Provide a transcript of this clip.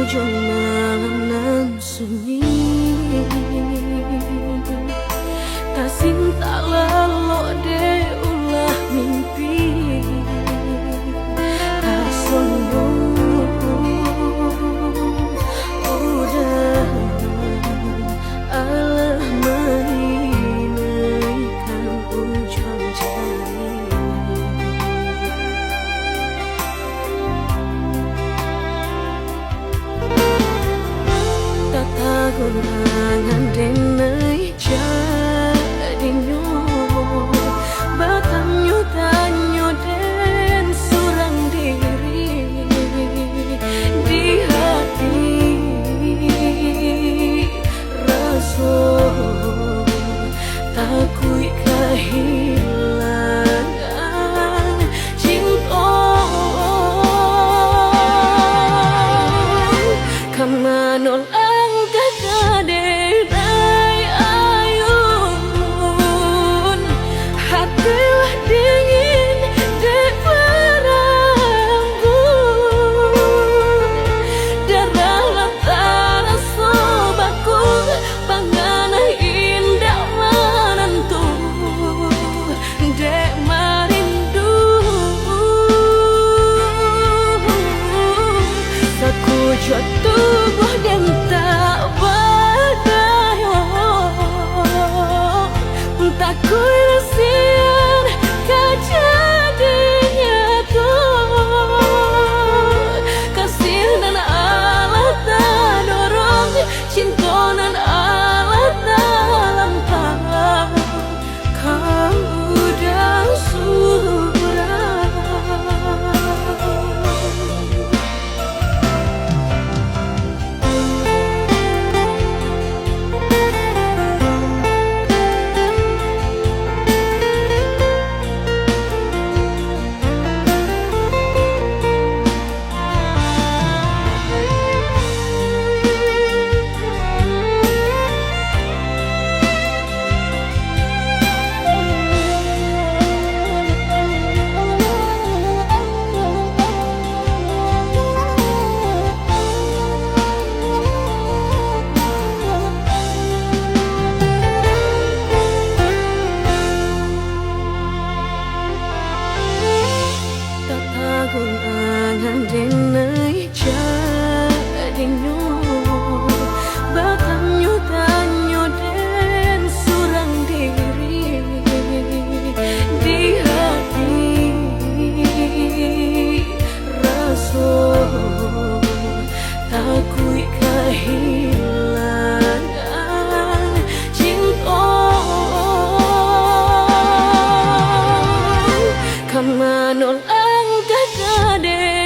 ujung malam nan sunyi, tak cinta lalu de ulah mimpi, tak sombong udah Allah menginaikan ujung jari. Gurangan denai jadinya batanyo tanyo den surang diri di hati rasa takui kehilangan cinta kamanol tubuh dan tak berdaya, tak kuirasian kejadiannya tuh kasih dan Allah tak dorong cinta dan Allah tak lampau kau udah surah. Gurangan denai jadinya batanyo tanyo den surang diri di hati rasa takui kehilangan cinta kamanol Kade